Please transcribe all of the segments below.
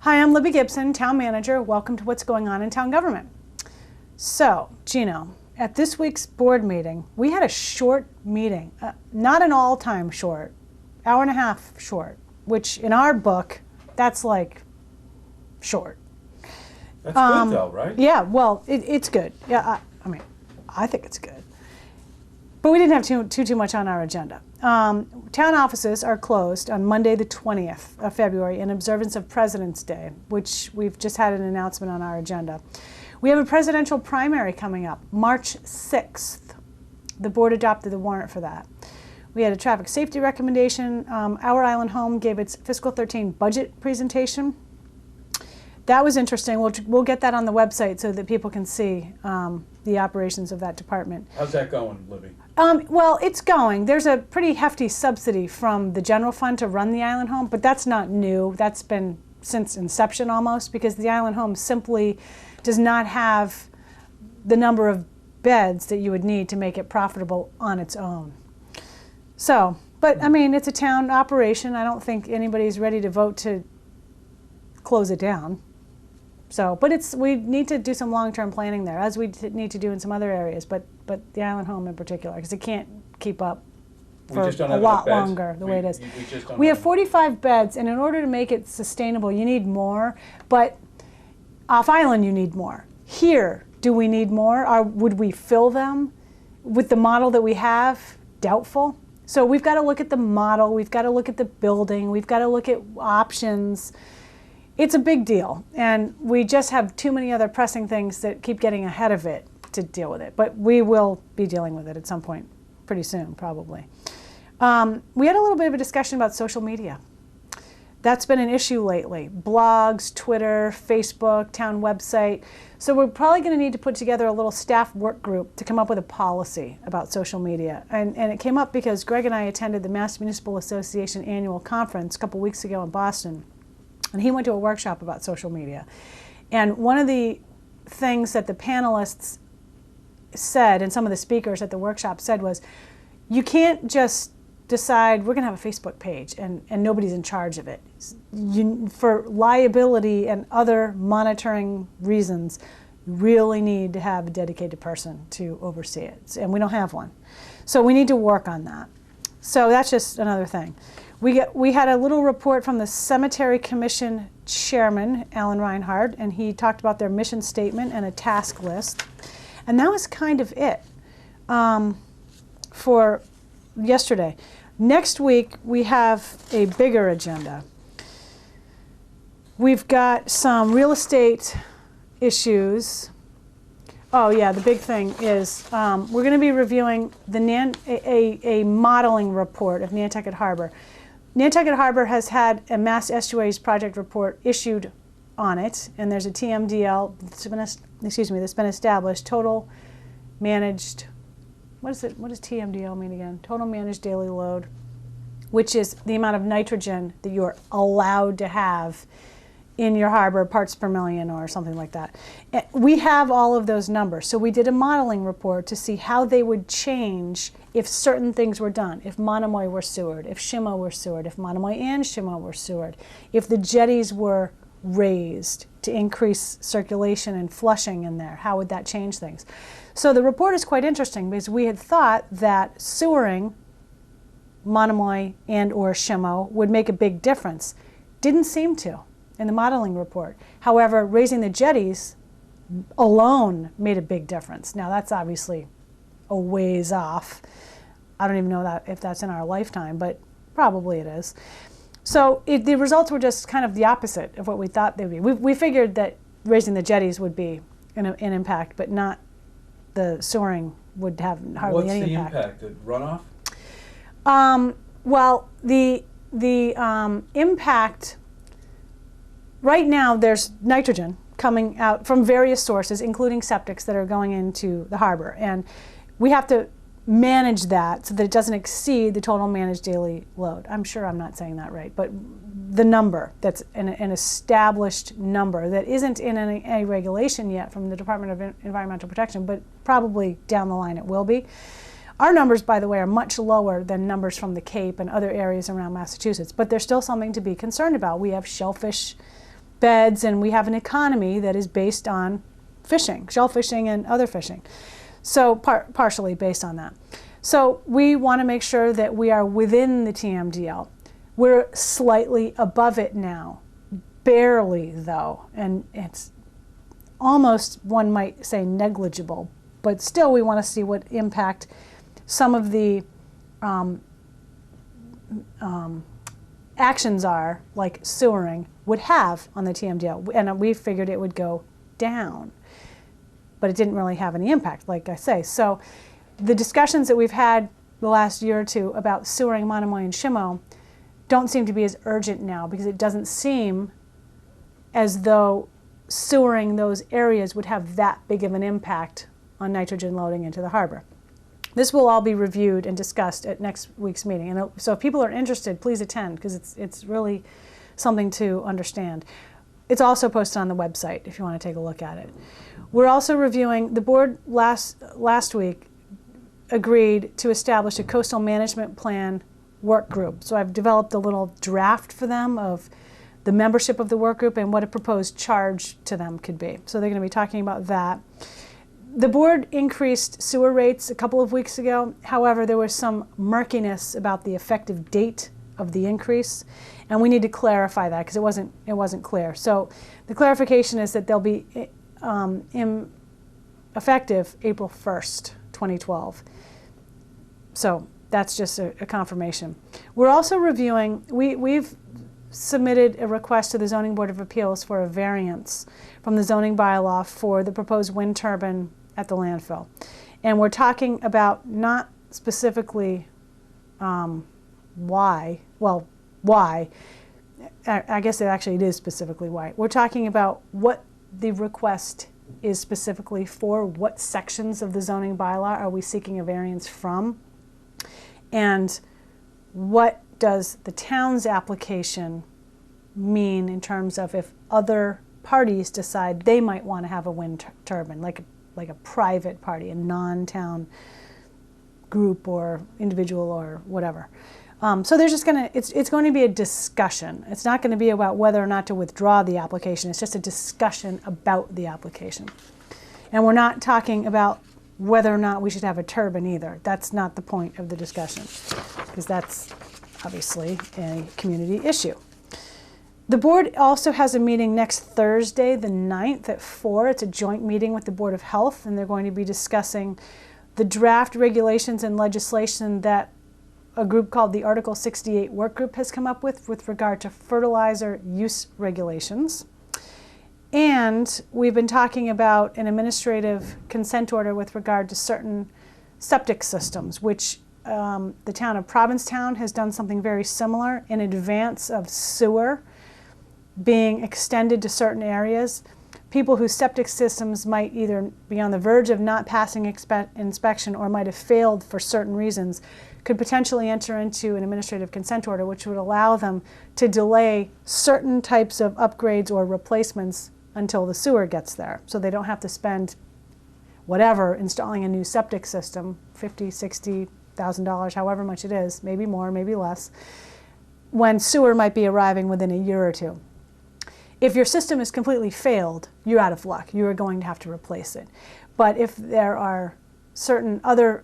Hi, I'm Libby Gibson, Town Manager. Welcome to What's Going On in Town Government. So, Gino, at this week's board meeting, we had a short meeting, not an all-time short, hour and a half short, which in our book, that's like short. That's good though, right? Yeah, well, it's good. Yeah, I mean, I think it's good. But we didn't have too much on our agenda. Town offices are closed on Monday the 20th of February in observance of President's Day, which we've just had an announcement on our agenda. We have a presidential primary coming up, March 6th. The board adopted the warrant for that. We had a traffic safety recommendation. Our Island Home gave its fiscal 13 budget presentation. That was interesting. We'll get that on the website so that people can see the operations of that department. How's that going, Libby? Well, it's going. There's a pretty hefty subsidy from the general fund to run the Island Home, but that's not new. That's been since inception almost, because the Island Home simply does not have the number of beds that you would need to make it profitable on its own. So, but I mean, it's a town operation. I don't think anybody's ready to vote to close it down. So, but we need to do some long-term planning there, as we need to do in some other areas, but the Island Home in particular, because it can't keep up for a lot longer the way it is. We have 45 beds, and in order to make it sustainable, you need more, but off-island you need more. Here, do we need more? Or would we fill them with the model that we have? Doubtful. So we've got to look at the model, we've got to look at the building, we've got to look at options. It's a big deal, and we just have too many other pressing things that keep getting ahead of it to deal with it. But we will be dealing with it at some point pretty soon, probably. We had a little bit of a discussion about social media. That's been an issue lately. Blogs, Twitter, Facebook, town website. So we're probably going to need to put together a little staff work group to come up with a policy about social media. And it came up because Greg and I attended the Mass Municipal Association annual conference a couple weeks ago in Boston. And he went to a workshop about social media. And one of the things that the panelists said, and some of the speakers at the workshop said, was, you can't just decide we're going to have a Facebook page and nobody's in charge of it. For liability and other monitoring reasons, you really need to have a dedicated person to oversee it. And we don't have one. So we need to work on that. So that's just another thing. We had a little report from the Cemetery Commission Chairman, Alan Reinhardt, and he talked about their mission statement and a task list. And that was kind of it for yesterday. Next week, we have a bigger agenda. We've got some real estate issues. Oh yeah, the big thing is we're going to be reviewing a modeling report of Nantucket Harbor. Nantucket Harbor has had a Mass Estuaries Project report issued on it, and there's a TMDL that's been established, total managed, what does TMDL mean again? Total managed daily load, which is the amount of nitrogen that you're allowed to have in your harbor, parts per million or something like that. We have all of those numbers. So we did a modeling report to see how they would change if certain things were done. If Monomoy were sewered, if Shimo were sewered, if Monomoy and Shimo were sewered, if the jetties were raised to increase circulation and flushing in there, how would that change things? So the report is quite interesting because we had thought that sewering Monomoy and or Shimo would make a big difference. Didn't seem to in the modeling report. However, raising the jetties alone made a big difference. Now that's obviously a ways off. I don't even know if that's in our lifetime, but probably it is. So the results were just kind of the opposite of what we thought they would be. We figured that raising the jetties would be an impact, but not the sewering would have hardly any impact. What's the impact? Runoff? Well, the impact, right now there's nitrogen coming out from various sources, including septics that are going into the harbor. And we have to manage that so that it doesn't exceed the total managed daily load. I'm sure I'm not saying that right, but the number that's an established number that isn't in any regulation yet from the Department of Environmental Protection, but probably down the line it will be. Our numbers, by the way, are much lower than numbers from the Cape and other areas around Massachusetts, but there's still something to be concerned about. We have shellfish beds, and we have an economy that is based on fishing, shell fishing and other fishing. So partially based on that. So we want to make sure that we are within the TMDL. We're slightly above it now, barely though, and it's almost, one might say, negligible, but still we want to see what impact some of the actions are, like sewering, would have on the TMDL, and we figured it would go down. But it didn't really have any impact, like I say. So the discussions that we've had the last year or two about sewering Monomoy and Shimo don't seem to be as urgent now, because it doesn't seem as though sewering those areas would have that big of an impact on nitrogen loading into the harbor. This will all be reviewed and discussed at next week's meeting. And so if people are interested, please attend, because it's really something to understand. It's also posted on the website if you want to take a look at it. We're also reviewing, the board last week agreed to establish a coastal management plan work group. So I've developed a little draft for them of the membership of the work group and what a proposed charge to them could be. So they're going to be talking about that. The board increased sewer rates a couple of weeks ago. However, there was some murkiness about the effective date of the increase, and we need to clarify that because it wasn't clear. So the clarification is that they'll be effective April 1st, 2012. So that's just a confirmation. We're also reviewing, we've submitted a request to the Zoning Board of Appeals for a variance from the zoning bylaw for the proposed wind turbine at the landfill. And we're talking about not specifically why, well, why, I guess it is specifically why. We're talking about what the request is specifically for, what sections of the zoning bylaw are we seeking a variance from, and what does the town's application mean in terms of if other parties decide they might want to have a wind turbine, like a private party, a non-town group or individual or whatever. So there's just it's going to be a discussion. It's not going to be about whether or not to withdraw the application. It's just a discussion about the application. And we're not talking about whether or not we should have a turbine either. That's not the point of the discussion, because that's obviously a community issue. The board also has a meeting next Thursday, the 9th at 4. It's a joint meeting with the Board of Health, and they're going to be discussing the draft regulations and legislation that a group called the Article 68 Work Group has come up with regard to fertilizer use regulations. And we've been talking about an administrative consent order with regard to certain septic systems, which the town of Provincetown has done something very similar in advance of sewer being extended to certain areas. People whose septic systems might either be on the verge of not passing inspection or might have failed for certain reasons could potentially enter into an administrative consent order, which would allow them to delay certain types of upgrades or replacements until the sewer gets there. So they don't have to spend whatever installing a new septic system, $50,000, $60,000, however much it is, maybe more, maybe less, when sewer might be arriving within a year or two. If your system is completely failed, you're out of luck. You are going to have to replace it. But if there are certain other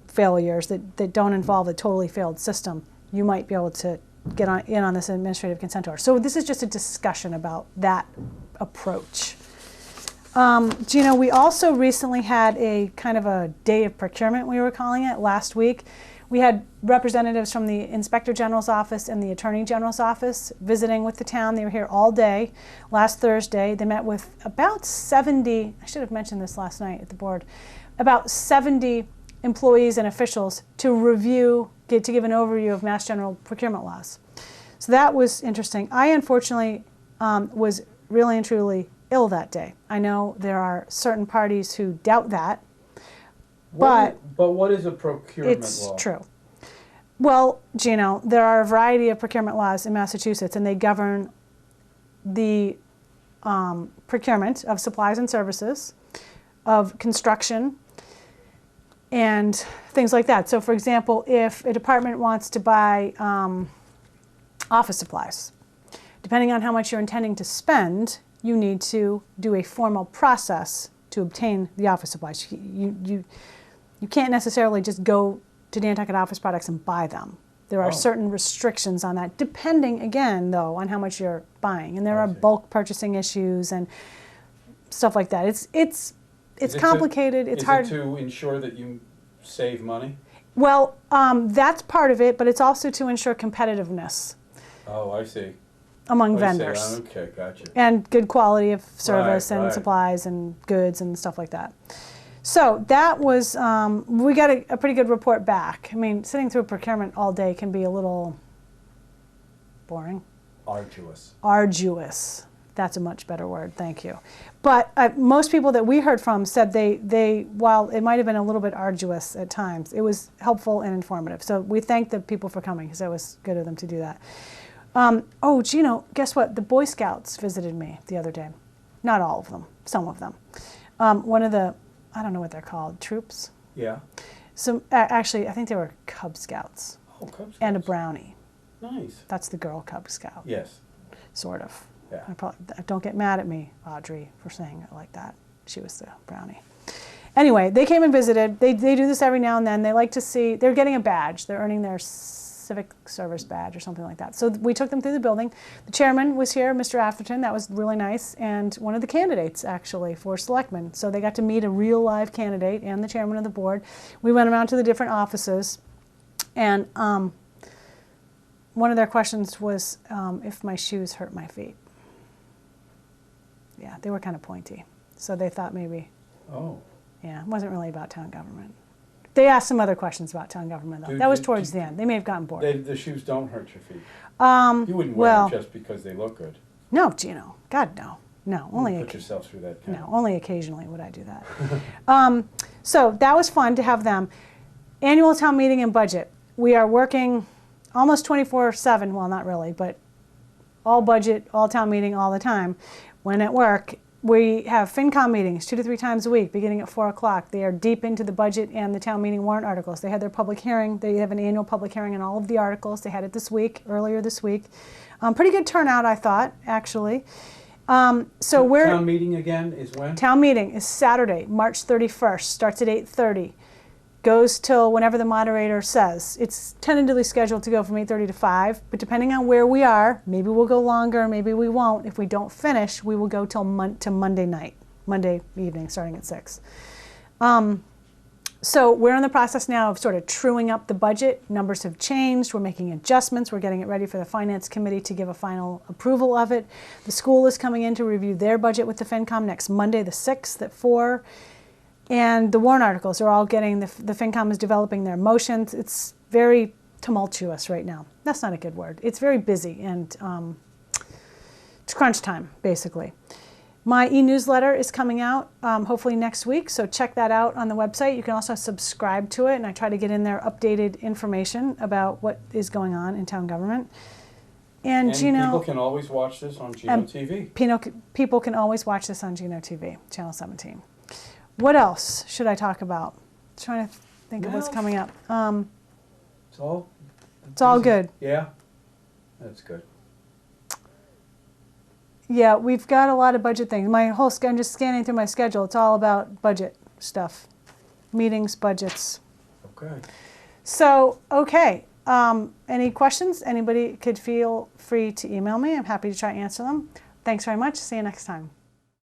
failures that don't involve a totally failed system, you might be able to get in on this administrative consent order. So this is just a discussion about that approach. Gina, we also recently had a kind of a day of procurement, we were calling it, last week. We had representatives from the Inspector General's office and the Attorney General's office visiting with the town. They were here all day last Thursday. They met with about 70, I should have mentioned this last night at the board, about 70 employees and officials to review, to give an overview of Mass General procurement laws. So that was interesting. I unfortunately was really and truly ill that day. I know there are certain parties who doubt that, but what is a procurement law? It's true. Well, Gino, there are a variety of procurement laws in Massachusetts, and they govern the procurement of supplies and services, of construction, and things like that. So, for example, if a department wants to buy office supplies depending on how much you're intending to spend, you need to do a formal process to obtain the office supplies. You can't necessarily just go to Nantucket Office Products and buy them. There are certain restrictions on that, depending, again, though, on how much you're buying. And there are bulk purchasing issues and stuff like that. It's complicated. It's hard. Is it to ensure that you save money? Well, that's part of it, but it's also to ensure competitiveness. Oh, I see. Among vendors. Okay, gotcha. And good quality of service and supplies and goods and stuff like that. So that was, we got a pretty good report back. I mean, sitting through procurement all day can be a little boring. Arduous. Arduous. That's a much better word, thank you. But most people that we heard from said they, while it might have been a little bit arduous at times, it was helpful and informative. So we thank the people for coming, because it was good of them to do that. Oh, Gino, guess what? The Boy Scouts visited me the other day. Not all of them, some of them. One of the, I don't know what they're called, troops? Yeah. So actually, I think they were Cub Scouts. Oh, Cub Scouts. And a brownie. Nice. That's the girl Cub Scout. Yes. Sort of. Yeah. Don't get mad at me, Audrey, for saying it like that. She was the brownie. Anyway, they came and visited. They do this every now and then. They like to see, they're getting a badge. They're earning their civic service badge or something like that. So we took them through the building. The chairman was here, Mr. Atherton. That was really nice. And one of the candidates, actually, for selectmen. So they got to meet a real live candidate and the chairman of the board. We went around to the different offices. And one of their questions was if my shoes hurt my feet. Yeah, they were kind of pointy. So they thought maybe, yeah, it wasn't really about town government. They asked some other questions about town government, though. That was towards the end. They may have gotten bored. The shoes don't hurt your feet. You wouldn't wear them just because they look good. No, Gino. God, no. No, only put yourself through that kind. No, only occasionally would I do that. So that was fun to have them. Annual town meeting and budget. We are working almost 24/7. Well, not really, but all budget, all town meeting, all the time. When at work, we have FinCom meetings 2 to 3 times a week, beginning at 4 o'clock. They are deep into the budget and the town meeting warrant articles. They had their public hearing. They have an annual public hearing on all of the articles. They had it this week, earlier this week. Pretty good turnout, I thought, actually. So we're town meeting again is when? Town meeting is Saturday, March 31st. Starts at 8:30. Goes till whenever the moderator says. It's tentatively scheduled to go from 8:30 to 5, but depending on where we are, maybe we'll go longer, maybe we won't. If we don't finish, we will go till Monday night, Monday evening, starting at 6. So we're in the process now of sort of truing up the budget. Numbers have changed. We're making adjustments. We're getting it ready for the Finance Committee to give a final approval of it. The school is coming in to review their budget with the FinCom next Monday, the 6th at 4. And the warrant articles are all getting, the FinCom is developing their motions. It's very tumultuous right now. That's not a good word. It's very busy, and it's crunch time, basically. My e-newsletter is coming out hopefully next week, so check that out on the website. You can also subscribe to it, and I try to get in there updated information about what is going on in town government. And people can always watch this on Gino TV. People can always watch this on Gino TV, Channel 17. What else should I talk about? Trying to think of what's coming up. It's all good. Yeah, that's good. Yeah, we've got a lot of budget things. I'm just scanning through my schedule. It's all about budget stuff, meetings, budgets. Okay. So, okay. Any questions? Anybody could feel free to email me. I'm happy to try to answer them. Thanks very much. See you next time.